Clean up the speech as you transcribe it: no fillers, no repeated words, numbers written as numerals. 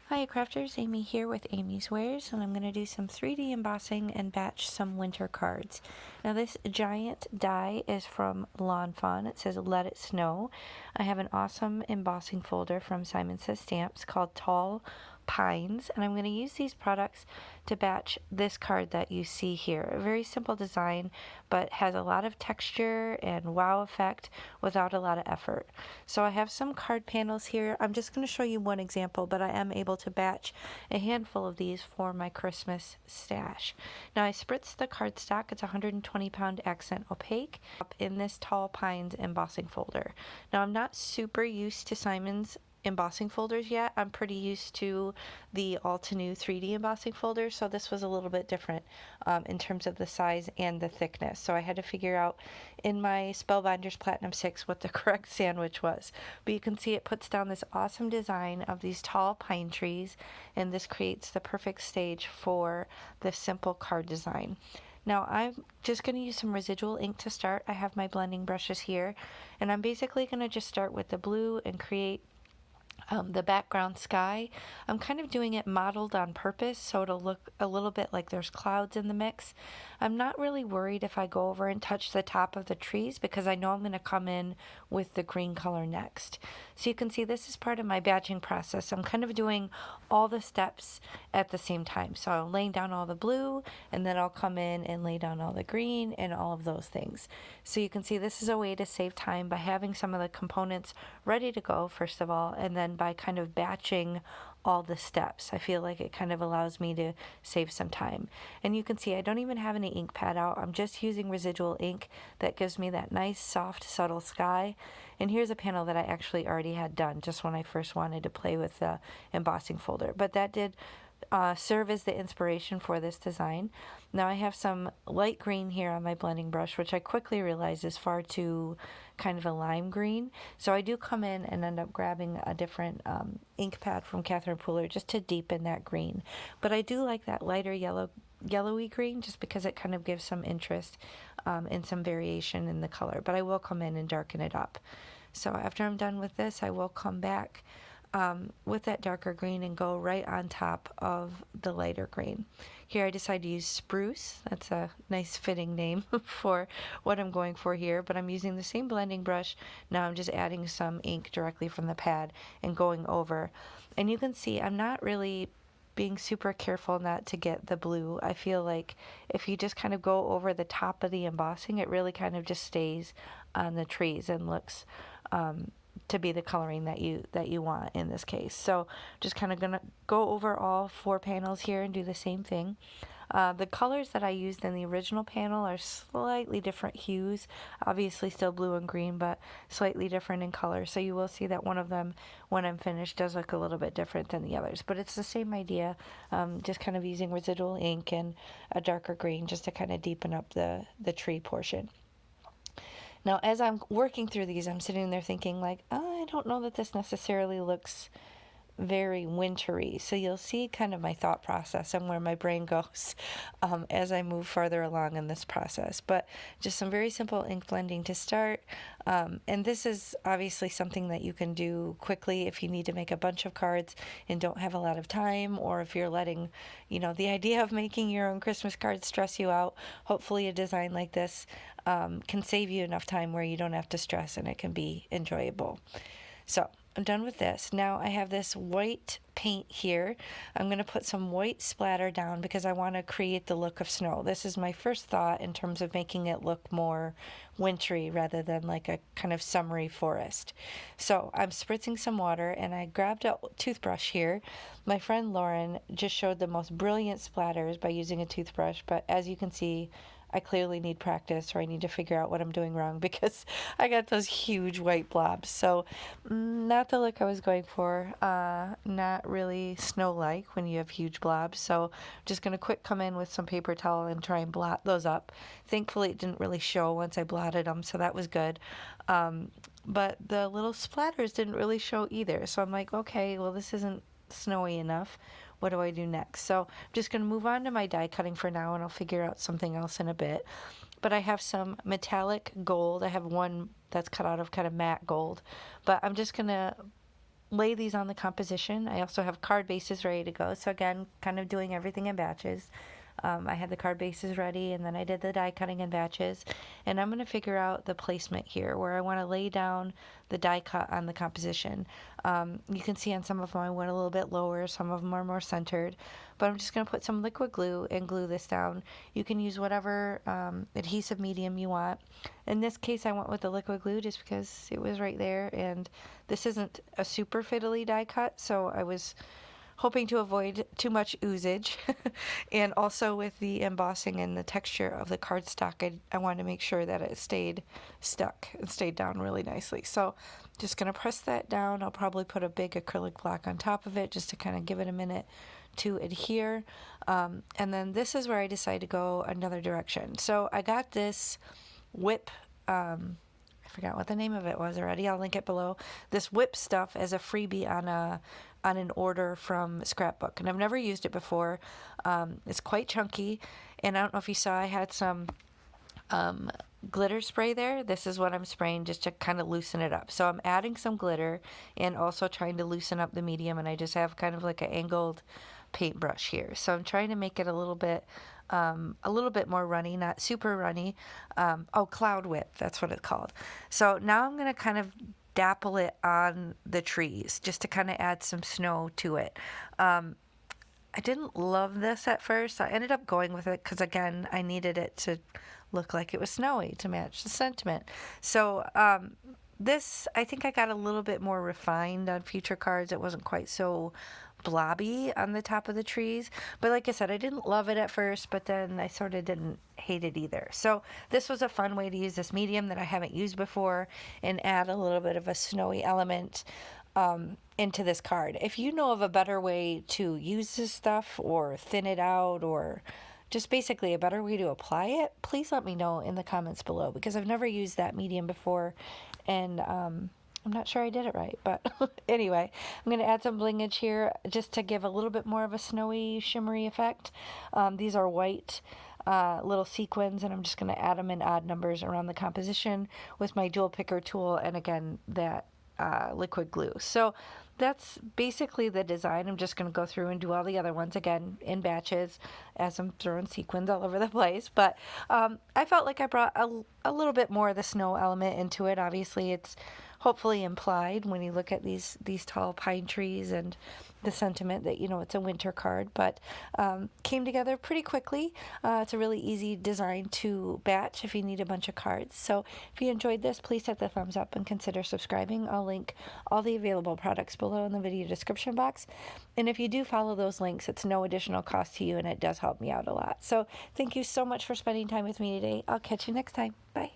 Hi crafters, Amy here with Amy's Wares, and I'm going to do some 3D embossing and batch some winter cards. Now this giant die is from Lawn Fawn. It says Let It Snow. I have an awesome embossing folder from Simon Says Stamps called Tall Pines, and I'm going to use these products to batch this card that you see here. A very simple design, but has a lot of texture and wow effect without a lot of effort. So I have some card panels here. I'm just going to show you one example, but I am able to batch a handful of these for my Christmas stash. Now I spritz the cardstock. It's 120 pound accent opaque up in this Tall Pines embossing folder. Now I'm not super used to Simon's embossing folders yet. I'm pretty used to the Altenew 3D embossing folder, so this was a little bit different in terms of the size and the thickness. So I had to figure out in my Spellbinders Platinum 6 what the correct sandwich was. But you can see it puts down this awesome design of these tall pine trees, and this creates the perfect stage for this simple card design. Now I'm just going to use some residual ink to start. I have my blending brushes here, and I'm basically going to just start with the blue and create the background sky. I'm kind of doing it modeled on purpose so it'll look a little bit like there's clouds in the mix. I'm not really worried if I go over and touch the top of the trees because I know I'm going to come in with the green color next. So you can see this is part of my batching process. I'm kind of doing all the steps at the same time. So I'm laying down all the blue, and then I'll come in and lay down all the green and all of those things. So you can see this is a way to save time by having some of the components ready to go first of all, and then by kind of batching all the steps. I feel like it kind of allows me to save some time. And you can see I don't even have any ink pad out. I'm just using residual ink that gives me that nice, soft, subtle sky. And here's a panel that I actually already had done just when I first wanted to play with the embossing folder. But that did serve as the inspiration for this design. Now I have some light green here on my blending brush, which I quickly realized is far too kind of a lime green. So I do come in and end up grabbing a different ink pad from Catherine Pooler just to deepen that green. But I do like that lighter yellowy green just because it kind of gives some interest and some variation in the color. But I will come in and darken it up. So after I'm done with this, I will come back with that darker green and go right on top of the lighter green. Here I decided to use Spruce. That's a nice fitting name for what I'm going for here, but I'm using the same blending brush. Now I'm just adding some ink directly from the pad and going over. And you can see I'm not really being super careful not to get the blue. I feel like if you just kind of go over the top of the embossing, it really kind of just stays on the trees and looks to be the coloring that you want in this case. So just kind of gonna go over all 4 panels here and do the same thing. The colors that I used in the original panel are slightly different hues, obviously still blue and green, but slightly different in color. So you will see that one of them, when I'm finished, does look a little bit different than the others. But it's the same idea, just kind of using residual ink and a darker green just to kind of deepen up the tree portion. Now, as I'm working through these, I'm sitting there thinking, like, oh, I don't know that this necessarily looks very wintry. So you'll see kind of my thought process and where my brain goes as I move farther along in this process. But just some very simple ink blending to start. And this is obviously something that you can do quickly if you need to make a bunch of cards and don't have a lot of time, or if you're letting, the idea of making your own Christmas cards stress you out. Hopefully a design like this can save you enough time where you don't have to stress and it can be enjoyable. So I'm done with this. Now I have this white paint here. I'm going to put some white splatter down because I want to create the look of snow. This is my first thought in terms of making it look more wintry rather than like a kind of summery forest. So I'm spritzing some water, and I grabbed a toothbrush here. My friend Lauren just showed the most brilliant splatters by using a toothbrush, but as you can see, I clearly need practice, or I need to figure out what I'm doing wrong because I got those huge white blobs. So not the look I was going for, not really snow-like when you have huge blobs. So I'm just going to quick come in with some paper towel and try and blot those up. Thankfully it didn't really show once I blotted them, so that was good. But the little splatters didn't really show either. So I'm like, okay, well this isn't snowy enough. What do I do next? So I'm just going to move on to my die cutting for now, and I'll figure out something else in a bit. But I have some metallic gold. I have one that's cut out of kind of matte gold. But I'm just going to lay these on the composition. I also have card bases ready to go. So again, kind of doing everything in batches. I had the card bases ready, and then I did the die cutting in batches. And I'm going to figure out the placement here where I want to lay down the die cut on the composition. You can see on some of them I went a little bit lower, some of them are more centered. But I'm just going to put some liquid glue and glue this down. You can use whatever adhesive medium you want. In this case, I went with the liquid glue just because it was right there, and this isn't a super fiddly die cut, so I was hoping to avoid too much oozage. And also with the embossing and the texture of the cardstock, I wanted to make sure that it stayed stuck and stayed down really nicely. So just going to press that down. I'll probably put a big acrylic block on top of it just to kind of give it a minute to adhere. And then this is where I decided to go another direction. So I got this whip, I forgot what the name of it was already. I'll link it below. This whip stuff as a freebie on an order from Scrapbook, and I've never used it before. It's quite chunky, and I don't know if you saw, I had some glitter spray there. This is what I'm spraying just to kind of loosen it up. So I'm adding some glitter and also trying to loosen up the medium, and I just have kind of like an angled paintbrush here. So I'm trying to make it a little bit more runny, not super runny. Cloud whip, that's what it's called. So now I'm going to kind of dapple it on the trees just to kind of add some snow to it. I didn't love this at first. I ended up going with it because, again, I needed it to look like it was snowy to match the sentiment. So this, I think I got a little bit more refined on future cards. It wasn't quite so blobby on the top of the trees, but like I said, I didn't love it at first, but then I sort of didn't hate it either. So this was a fun way to use this medium that I haven't used before and add a little bit of a snowy element into this card. If you know of a better way to use this stuff or thin it out or just basically a better way to apply it, please let me know in the comments below, because I've never used that medium before, and I'm not sure I did it right, but anyway, I'm going to add some blingage here just to give a little bit more of a snowy, shimmery effect. These are white little sequins, and I'm just going to add them in odd numbers around the composition with my dual picker tool, and again, that liquid glue. So that's basically the design. I'm just going to go through and do all the other ones again in batches as I'm throwing sequins all over the place. But I felt like I brought a little bit more of the snow element into it. Obviously, it's hopefully implied when you look at these tall pine trees and the sentiment that, you know, it's a winter card, but came together pretty quickly. It's a really easy design to batch if you need a bunch of cards. So if you enjoyed this, please hit the thumbs up and consider subscribing. I'll link all the available products below in the video description box. And if you do follow those links, it's no additional cost to you, and it does help me out a lot. So thank you so much for spending time with me today. I'll catch you next time. Bye.